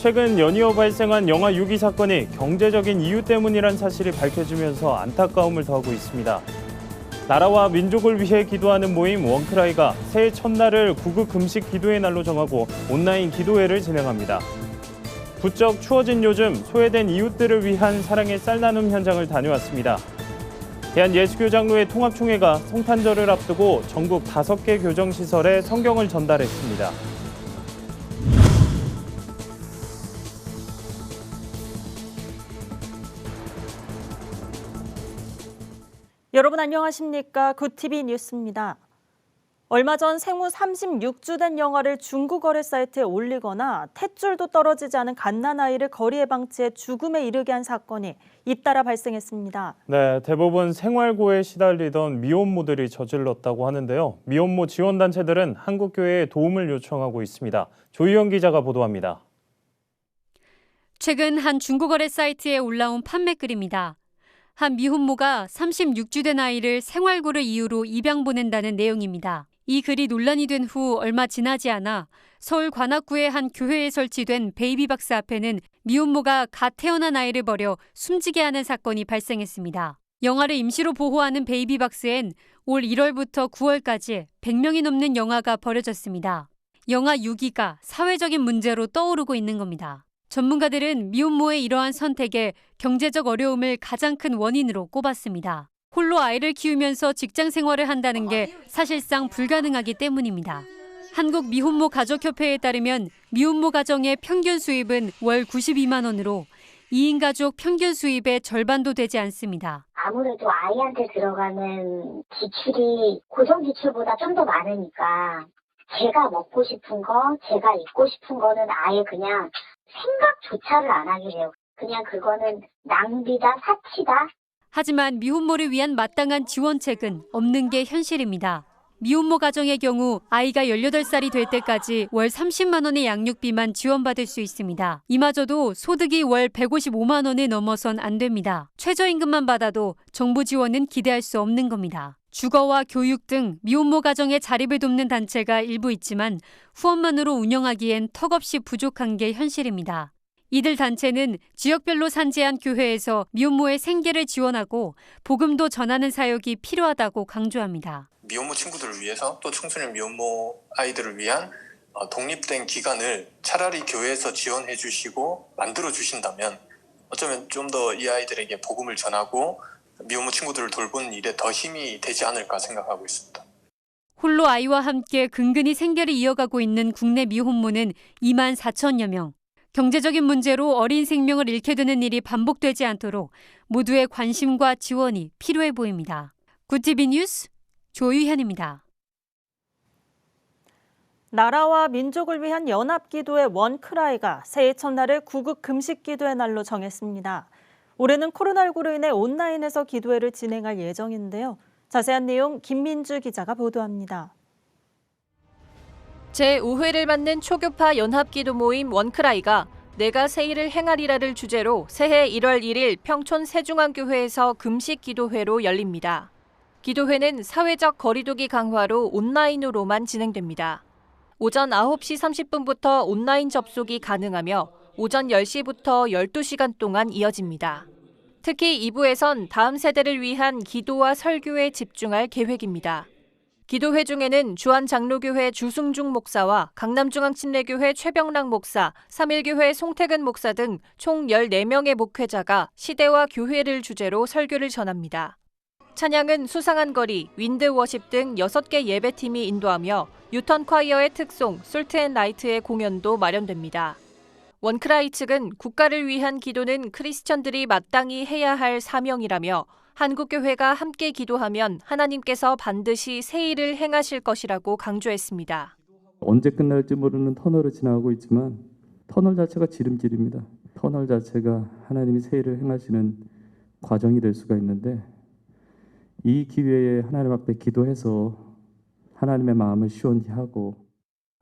최근 연이어 발생한 영하 6.2 사건이 경제적인 이유 때문이란 사실이 밝혀지면서 안타까움을 더하고 있습니다. 나라와 민족을 위해 기도하는 모임 원크라이가 새해 첫날을 구국 금식 기도의 날로 정하고 온라인 기도회를 진행합니다. 부쩍 추워진 요즘 소외된 이웃들을 위한 사랑의 쌀나눔 현장을 다녀왔습니다. 대한예수교장로회 통합총회가 성탄절을 앞두고 전국 5개 교정시설에 성경을 전달했습니다. 여러분 안녕하십니까? 굿TV 뉴스입니다. 얼마 전 생후 36주 된 영아를 중국 어뢰 사이트에 올리거나 탯줄도 떨어지지 않은 갓난아이를 거리에 방치해 죽음에 이르게 한 사건이 잇따라 발생했습니다. 네, 대부분 생활고에 시달리던 미혼모들이 저질렀다고 하는데요. 미혼모 지원단체들은 한국교회에 도움을 요청하고 있습니다. 조희영 기자가 보도합니다. 최근 한 중국 어뢰 사이트에 올라온 판매 글입니다. 한 미혼모가 36주 된 아이를 생활고를 이유로 입양 보낸다는 내용입니다. 이 글이 논란이 된 후 얼마 지나지 않아 서울 관악구의 한 교회에 설치된 베이비박스 앞에는 미혼모가 갓 태어난 아이를 버려 숨지게 하는 사건이 발생했습니다. 영아를 임시로 보호하는 베이비박스엔 올 1월부터 9월까지 100명이 넘는 영아가 버려졌습니다. 영아 유기가 사회적인 문제로 떠오르고 있는 겁니다. 전문가들은 미혼모의 이러한 선택에 경제적 어려움을 가장 큰 원인으로 꼽았습니다. 홀로 아이를 키우면서 직장 생활을 한다는 게 사실상 불가능하기 때문입니다. 한국 미혼모 가족협회에 따르면 미혼모 가정의 평균 수입은 월 92만 원으로 2인 가족 평균 수입의 절반도 되지 않습니다. 아무래도 아이한테 들어가는 지출이 고정 지출보다 좀 더 많으니까 제가 먹고 싶은 거, 제가 입고 싶은 거는 아예 그냥 생각조차를 안 하게 돼요. 그냥 그거는 낭비다, 사치다. 하지만 미혼모를 위한 마땅한 지원책은 없는 게 현실입니다. 미혼모 가정의 경우 아이가 18살이 될 때까지 월 30만 원의 양육비만 지원받을 수 있습니다. 이마저도 소득이 월 155만 원을 넘어선 안 됩니다. 최저임금만 받아도 정부 지원은 기대할 수 없는 겁니다. 주거와 교육 등 미혼모 가정의 자립을 돕는 단체가 일부 있지만 후원만으로 운영하기엔 턱없이 부족한 게 현실입니다. 이들 단체는 지역별로 산재한 교회에서 미혼모의 생계를 지원하고 복음도 전하는 사역이 필요하다고 강조합니다. 미혼모 친구들을 위해서 또 청소년 미혼모 아이들을 위한 독립된 기관을 차라리 교회에서 지원해 주시고 만들어 주신다면 어쩌면 좀 더 이 아이들에게 복음을 전하고 미혼모 친구들을 돌보는 일에 더 힘이 되지 않을까 생각하고 있습니다. 홀로 아이와 함께 근근히 생계를 이어가고 있는 국내 미혼모는 2만 4천여 명. 경제적인 문제로 어린 생명을 잃게 되는 일이 반복되지 않도록 모두의 관심과 지원이 필요해 보입니다. 굿TV 뉴스 조유현입니다. 나라와 민족을 위한 연합기도의 원크라이가 새해 첫날을 구국 금식기도의 날로 정했습니다. 올해는 코로나19로 인해 온라인에서 기도회를 진행할 예정인데요. 자세한 내용 김민주 기자가 보도합니다. 제5회를 맞는 초교파 연합기도 모임 원크라이가 내가 세일을 행하리라를 주제로 새해 1월 1일 평촌 세중앙교회에서 금식 기도회로 열립니다. 기도회는 사회적 거리두기 강화로 온라인으로만 진행됩니다. 오전 9시 30분부터 온라인 접속이 가능하며 오전 10시부터 12시간 동안 이어집니다. 특히 2부에선 다음 세대를 위한 기도와 설교에 집중할 계획입니다. 기도회 중에는 주한장로교회 주승중 목사와 강남중앙침례교회 최병락 목사, 삼일교회 송태근 목사 등 총 14명의 목회자가 시대와 교회를 주제로 설교를 전합니다. 찬양은 수상한 거리, 윈드워십 등 6개 예배팀이 인도하며 유턴 콰이어의 특송, 솔트앤라이트의 공연도 마련됩니다. 원크라이 측은 국가를 위한 기도는 크리스천들이 마땅히 해야 할 사명이라며 한국교회가 함께 기도하면 하나님께서 반드시 새일을 행하실 것이라고 강조했습니다. 언제 끝날지 모르는 터널을 지나가고 있지만 터널 자체가 지름길입니다. 터널 자체가 하나님이 새일을 행하시는 과정이 될 수가 있는데 이 기회에 하나님 앞에 기도해서 하나님의 마음을 시원히 하고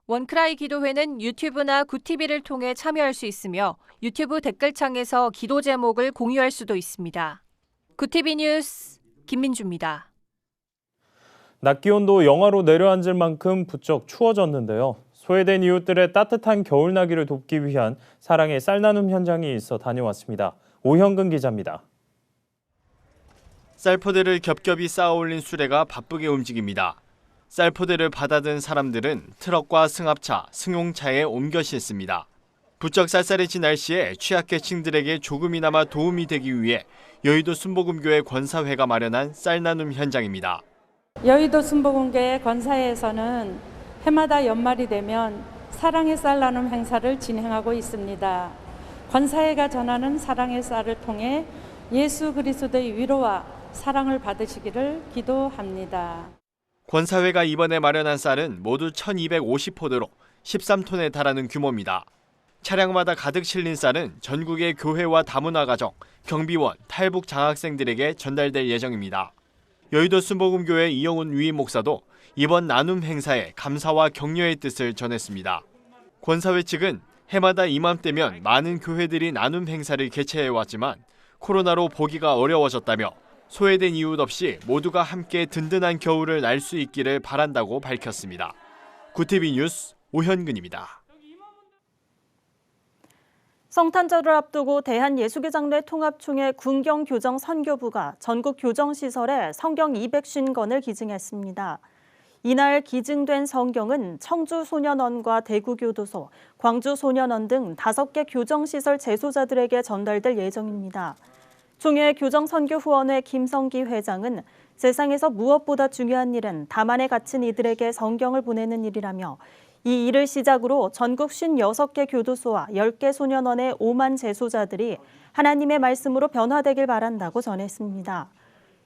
원크라이 기도회는 유튜브나 굿TV를 통해 참여할 수 있으며 유튜브 댓글창에서 기도 제목을 공유할 수도 있습니다. 굿TV 뉴스 김민주입니다. 낮 기온도 영하로 내려앉을 만큼 부쩍 추워졌는데요. 소외된 이웃들의 따뜻한 겨울나기를 돕기 위한 사랑의 쌀 나눔 현장이 있어 다녀왔습니다. 오형근 기자입니다. 쌀포대를 겹겹이 쌓아올린 수레가 바쁘게 움직입니다. 쌀포대를 받아든 사람들은 트럭과 승합차, 승용차에 옮겨 싣습니다. 부쩍 쌀쌀해진 날씨에 취약계층들에게 조금이나마 도움이 되기 위해 여의도 순복음교회 권사회가 마련한 쌀 나눔 현장입니다. 여의도 순복음교회 권사회에서는 해마다 연말이 되면 사랑의 쌀 나눔 행사를 진행하고 있습니다. 권사회가 전하는 사랑의 쌀을 통해 예수 그리스도의 위로와 사랑을 받으시기를 기도합니다. 권사회가 이번에 마련한 쌀은 모두 1250포대로 13톤에 달하는 규모입니다. 차량마다 가득 실린 쌀은 전국의 교회와 다문화가정, 경비원, 탈북 장학생들에게 전달될 예정입니다. 여의도 순복음교회 이영훈 위임 목사도 이번 나눔 행사에 감사와 격려의 뜻을 전했습니다. 권사회 측은 해마다 이맘때면 많은 교회들이 나눔 행사를 개최해왔지만 코로나로 보기가 어려워졌다며 소외된 이웃 없이 모두가 함께 든든한 겨울을 날 수 있기를 바란다고 밝혔습니다. 구티비 뉴스 오현근입니다. 성탄절을 앞두고 대한예수교장로회 통합총회 군경교정 선교부가 전국 교정시설에 성경 250권을 기증했습니다. 이날 기증된 성경은 청주소년원과 대구교도소, 광주소년원 등 5개 교정시설 재소자들에게 전달될 예정입니다. 총회 교정선교후원회 김성기 회장은 세상에서 무엇보다 중요한 일은 다만에 갇힌 이들에게 성경을 보내는 일이라며 이 일을 시작으로 전국 56개 교도소와 10개 소년원의 5만 재소자들이 하나님의 말씀으로 변화되길 바란다고 전했습니다.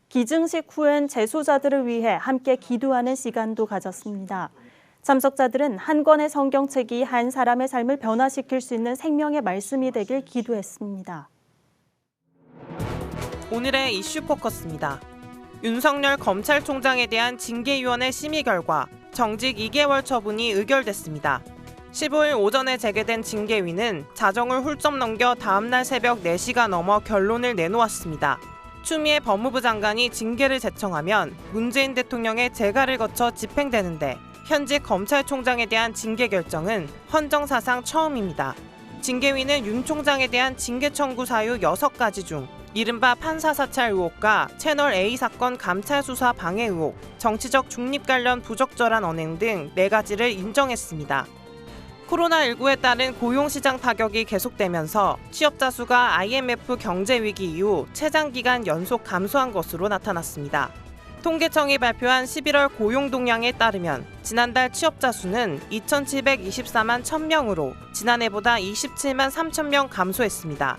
기증식 후엔 재소자들을 위해 함께 기도하는 시간도 가졌습니다. 참석자들은 한 권의 성경책이 한 사람의 삶을 변화시킬 수 있는 생명의 말씀이 되길 기도했습니다. 오늘의 이슈 포커스입니다. 윤석열 검찰총장에 대한 징계위원회 심의 결과 정직 2개월 처분이 의결됐습니다. 15일 오전에 재개된 징계위는 자정을 훌쩍 넘겨 다음날 새벽 4시가 넘어 결론을 내놓았습니다. 추미애 법무부 장관이 징계를 제청하면 문재인 대통령의 재가를 거쳐 집행되는데 현직 검찰총장에 대한 징계 결정은 헌정사상 처음입니다. 징계위는 윤 총장에 대한 징계 청구 사유 6가지 중 이른바 판사 사찰 의혹과 채널A 사건 감찰 수사 방해 의혹, 정치적 중립 관련 부적절한 언행 등 4가지를 인정했습니다. 코로나19에 따른 고용시장 타격이 계속되면서 취업자 수가 IMF 경제위기 이후 최장기간 연속 감소한 것으로 나타났습니다. 통계청이 발표한 11월 고용 동향에 따르면 지난달 취업자 수는 2,724만 1,000명으로 지난해보다 27만 3천 명 감소했습니다.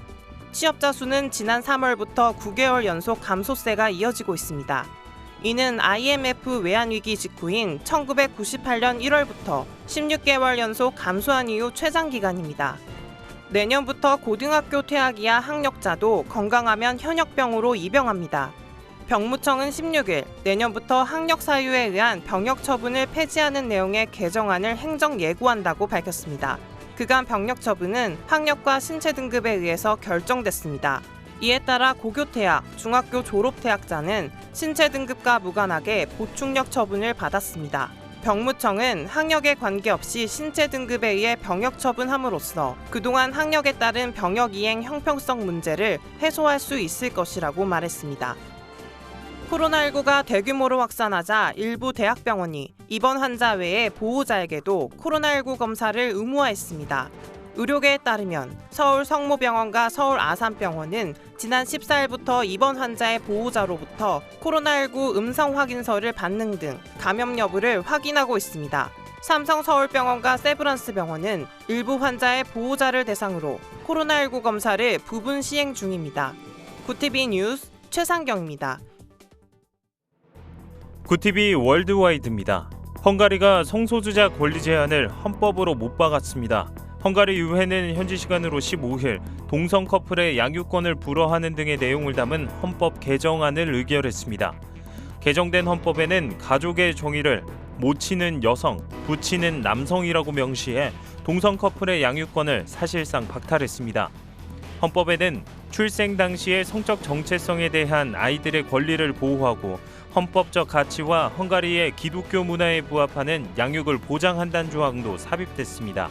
취업자 수는 지난 3월부터 9개월 연속 감소세가 이어지고 있습니다. 이는 IMF 외환위기 직후인 1998년 1월부터 16개월 연속 감소한 이후 최장기간입니다. 내년부터 고등학교 퇴학 이하 학력자도 건강하면 현역병으로 입영합니다. 병무청은 16일 내년부터 학력 사유에 의한 병역 처분을 폐지하는 내용의 개정안을 행정 예고한다고 밝혔습니다. 그간 병역 처분은 학력과 신체 등급에 의해서 결정됐습니다. 이에 따라 고교 퇴학, 중학교 졸업 퇴학자는 신체 등급과 무관하게 보충력 처분을 받았습니다. 병무청은 학력에 관계없이 신체 등급에 의해 병역 처분함으로써 그동안 학력에 따른 병역 이행 형평성 문제를 해소할 수 있을 것이라고 말했습니다. 코로나19가 대규모로 확산하자 일부 대학병원이 입원 환자 외에 보호자에게도 코로나19 검사를 의무화했습니다. 의료계에 따르면 서울 성모병원과 서울 아산병원은 지난 14일부터 입원 환자의 보호자로부터 코로나19 음성 확인서를 받는 등 감염 여부를 확인하고 있습니다. 삼성서울병원과 세브란스병원은 일부 환자의 보호자를 대상으로 코로나19 검사를 부분 시행 중입니다. 구티비 뉴스 최상경입니다. 구티비 월드와이드입니다. 헝가리가 성소수자 권리 제한을 헌법으로 못 박았습니다. 헝가리 의회는 현지 시간으로 15일 동성 커플의 양육권을 불허하는 등의 내용을 담은 헌법 개정안을 의결했습니다. 개정된 헌법에는 가족의 정의를 모치는 여성, 부치는 남성이라고 명시해 동성 커플의 양육권을 사실상 박탈했습니다. 헌법에는 출생 당시의 성적 정체성에 대한 아이들의 권리를 보호하고 헌법적 가치와 헝가리의 기독교 문화에 부합하는 양육을 보장한다는 조항도 삽입됐습니다.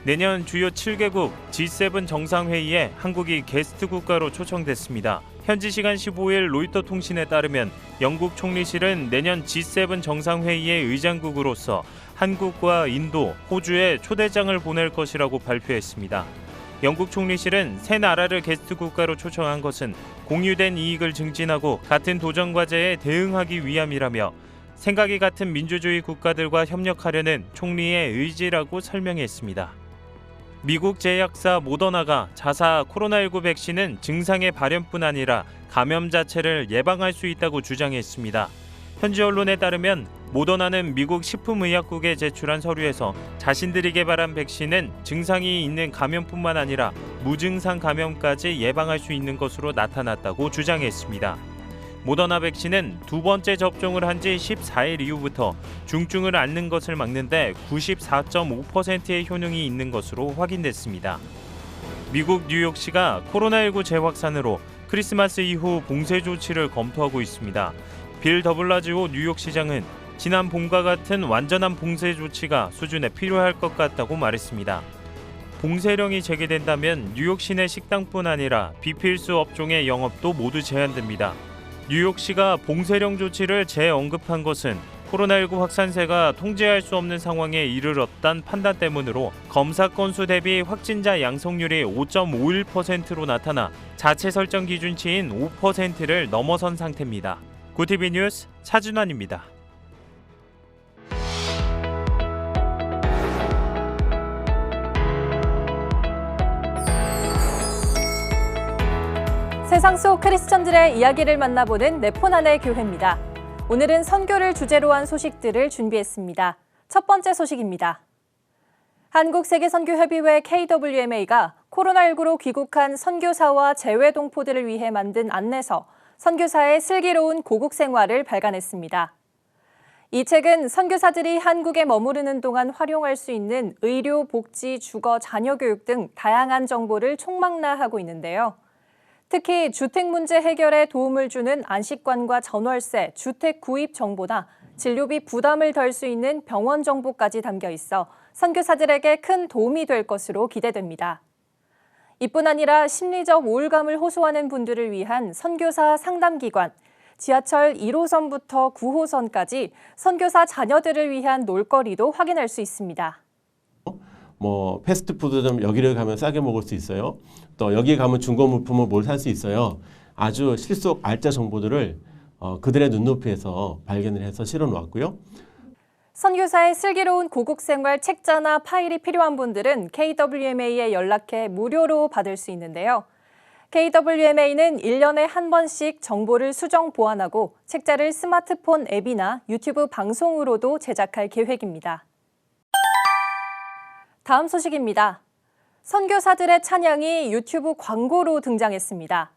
내년 주요 7개국 G7 정상회의에 한국이 게스트 국가로 초청됐습니다. 현지 시간 15일 로이터 통신에 따르면 영국 총리실은 내년 G7 정상회의의 의장국으로서 한국과 인도, 호주에 초대장을 보낼 것이라고 발표했습니다. 영국 총리실은 새 나라를 게스트 국가로 초청한 것은 공유된 이익을 증진하고 같은 도전 과제에 대응하기 위함이라며 생각이 같은 민주주의 국가들과 협력하려는 총리의 의지라고 설명했습니다. 미국 제약사 모더나가 자사 코로나19 백신은 증상의 발현뿐 아니라 감염 자체를 예방할 수 있다고 주장했습니다. 현지 언론에 따르면 모더나는 미국 식품의약국에 제출한 서류에서 자신들이 개발한 백신은 증상이 있는 감염뿐만 아니라 무증상 감염까지 예방할 수 있는 것으로 나타났다고 주장했습니다. 모더나 백신은 두 번째 접종을 한 지 14일 이후부터 중증을 앓는 것을 막는데 94.5%의 효능이 있는 것으로 확인됐습니다. 미국 뉴욕시가 코로나19 재확산으로 크리스마스 이후 봉쇄 조치를 검토하고 있습니다. 빌 더블라지오 뉴욕시장은 지난 봄과 같은 완전한 봉쇄 조치가 수준에 필요할 것 같다고 말했습니다. 봉쇄령이 제기된다면 뉴욕 시내 식당뿐 아니라 비필수 업종의 영업도 모두 제한됩니다. 뉴욕시가 봉쇄령 조치를 재언급한 것은 코로나19 확산세가 통제할 수 없는 상황에 이르렀다는 판단 때문으로 검사 건수 대비 확진자 양성률이 5.51%로 나타나 자체 설정 기준치인 5%를 넘어선 상태입니다. 구티비 뉴스 차준환입니다. 세상 속 크리스천들의 이야기를 만나보는 네포난의 교회입니다. 오늘은 선교를 주제로 한 소식들을 준비했습니다. 첫 번째 소식입니다. 한국세계선교협의회 KWMA가 코로나19로 귀국한 선교사와 재외동포들을 위해 만든 안내서 선교사의 슬기로운 고국 생활을 발간했습니다. 이 책은 선교사들이 한국에 머무르는 동안 활용할 수 있는 의료, 복지, 주거, 자녀교육 등 다양한 정보를 총망라하고 있는데요. 특히 주택 문제 해결에 도움을 주는 안식관과 전월세, 주택 구입 정보나 진료비 부담을 덜 수 있는 병원 정보까지 담겨 있어 선교사들에게 큰 도움이 될 것으로 기대됩니다. 이뿐 아니라 심리적 우울감을 호소하는 분들을 위한 선교사 상담기관, 지하철 1호선부터 9호선까지 선교사 자녀들을 위한 놀거리도 확인할 수 있습니다. 패스트푸드점 여기를 가면 싸게 먹을 수 있어요. 또 여기 가면 중고 물품을 뭘 살 수 있어요. 아주 실속 알짜 정보들을 그들의 눈높이에서 발견을 해서 실어 놓았고요. 선교사의 슬기로운 고국 생활 책자나 파일이 필요한 분들은 KWMA에 연락해 무료로 받을 수 있는데요. KWMA는 1년에 한 번씩 정보를 수정 보완하고 책자를 스마트폰 앱이나 유튜브 방송으로도 제작할 계획입니다. 다음 소식입니다. 선교사들의 찬양이 유튜브 광고로 등장했습니다.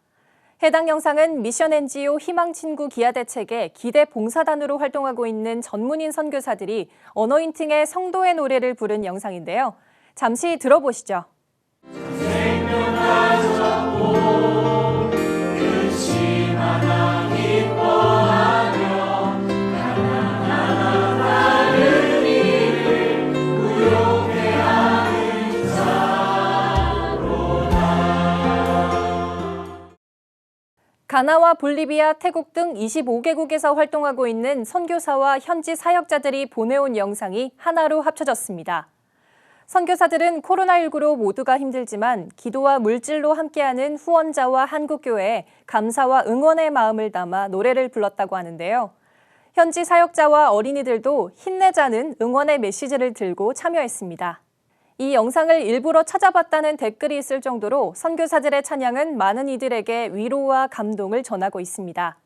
해당 영상은 미션 NGO 희망친구 기아대책의 기대 봉사단으로 활동하고 있는 전문인 선교사들이 어노인팅의 성도의 노래를 부른 영상인데요. 잠시 들어보시죠. 가나와 볼리비아, 태국 등 25개국에서 활동하고 있는 선교사와 현지 사역자들이 보내온 영상이 하나로 합쳐졌습니다. 선교사들은 코로나19로 모두가 힘들지만 기도와 물질로 함께하는 후원자와 한국교회에 감사와 응원의 마음을 담아 노래를 불렀다고 하는데요. 현지 사역자와 어린이들도 힘내자는 응원의 메시지를 들고 참여했습니다. 이 영상을 일부러 찾아봤다는 댓글이 있을 정도로 선교사들의 찬양은 많은 이들에게 위로와 감동을 전하고 있습니다.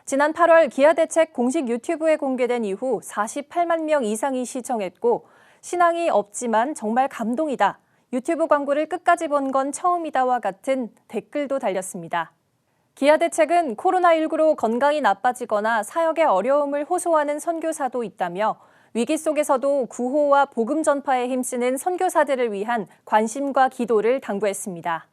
지난 8월 기아대책 공식 유튜브에 공개된 이후 48만 명 이상이 시청했고 신앙이 없지만 정말 감동이다. 유튜브 광고를 끝까지 본 건 처음이다와 같은 댓글도 달렸습니다. 기아대책은 코로나19로 건강이 나빠지거나 사역의 어려움을 호소하는 선교사도 있다며 위기 속에서도 구호와 복음 전파에 힘쓰는 선교사들을 위한 관심과 기도를 당부했습니다.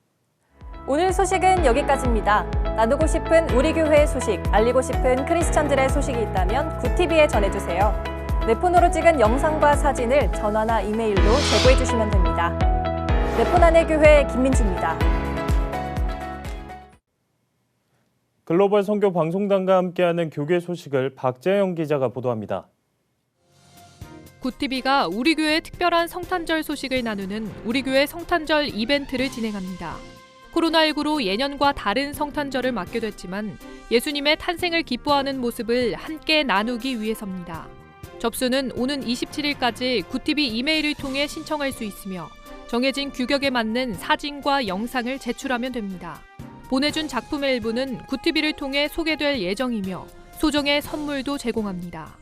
오늘 소식은 여기까지입니다. 나누고 싶은 우리 교회의 소식, 알리고 싶은 크리스천들의 소식이 있다면 굿TV에 전해주세요. 내 폰으로 찍은 영상과 사진을 전화나 이메일로 제보해 주시면 됩니다. 내 폰 안의 교회 김민주입니다. 글로벌 선교 방송단과 함께하는 교계 소식을 박재영 기자가 보도합니다. 굿TV가 우리 교회의 특별한 성탄절 소식을 나누는 우리 교회 성탄절 이벤트를 진행합니다. 코로나19로 예년과 다른 성탄절을 맞게 됐지만 예수님의 탄생을 기뻐하는 모습을 함께 나누기 위해서입니다. 접수는 오는 27일까지 굿TV 이메일을 통해 신청할 수 있으며 정해진 규격에 맞는 사진과 영상을 제출하면 됩니다. 보내준 작품의 일부는 굿TV를 통해 소개될 예정이며 소정의 선물도 제공합니다.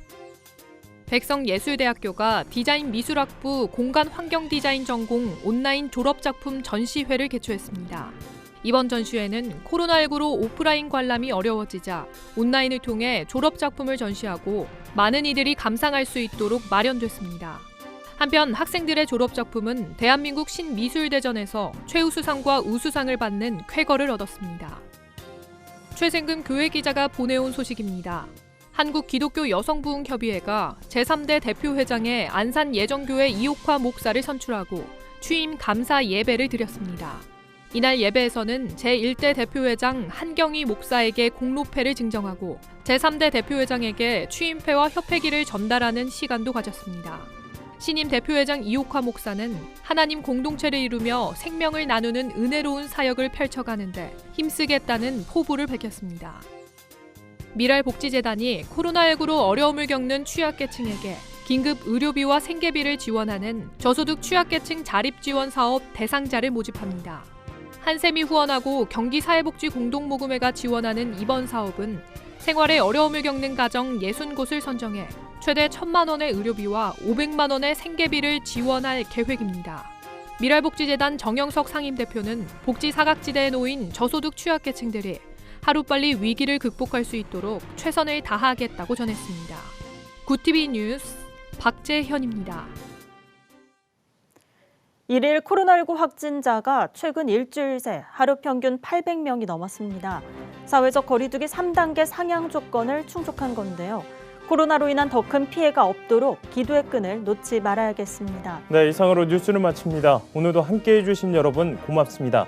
백성예술대학교가 디자인미술학부 공간환경디자인 전공 온라인 졸업작품 전시회를 개최했습니다. 이번 전시회는 코로나19로 오프라인 관람이 어려워지자 온라인을 통해 졸업작품을 전시하고 많은 이들이 감상할 수 있도록 마련됐습니다. 한편 학생들의 졸업작품은 대한민국 신미술대전에서 최우수상과 우수상을 받는 쾌거를 얻었습니다. 최생금 교회기자가 보내온 소식입니다. 한국기독교여성부흥협의회가 제3대 대표회장의 안산예정교회 이옥화 목사를 선출하고 취임 감사 예배를 드렸습니다. 이날 예배에서는 제1대 대표회장 한경희 목사에게 공로패를 증정하고 제3대 대표회장에게 취임패와 협회기를 전달하는 시간도 가졌습니다. 신임 대표회장 이옥화 목사는 하나님 공동체를 이루며 생명을 나누는 은혜로운 사역을 펼쳐가는데 힘쓰겠다는 포부를 밝혔습니다. 미랄복지재단이 코로나19로 어려움을 겪는 취약계층에게 긴급 의료비와 생계비를 지원하는 저소득 취약계층 자립지원사업 대상자를 모집합니다. 한샘이 후원하고 경기사회복지공동모금회가 지원하는 이번 사업은 생활에 어려움을 겪는 가정 60곳을 선정해 최대 1,000만 원의 의료비와 500만 원의 생계비를 지원할 계획입니다. 미랄복지재단 정영석 상임대표는 복지 사각지대에 놓인 저소득 취약계층들이 하루빨리 위기를 극복할 수 있도록 최선을 다하겠다고 전했습니다. 굿TV 뉴스 박재현입니다. 1일 코로나19 확진자가 최근 일주일 새 하루 평균 800명이 넘었습니다. 사회적 거리두기 3단계 상향 조건을 충족한 건데요. 코로나로 인한 더 큰 피해가 없도록 기도의 끈을 놓지 말아야겠습니다. 네, 이상으로 뉴스를 마칩니다. 오늘도 함께해 주신 여러분 고맙습니다.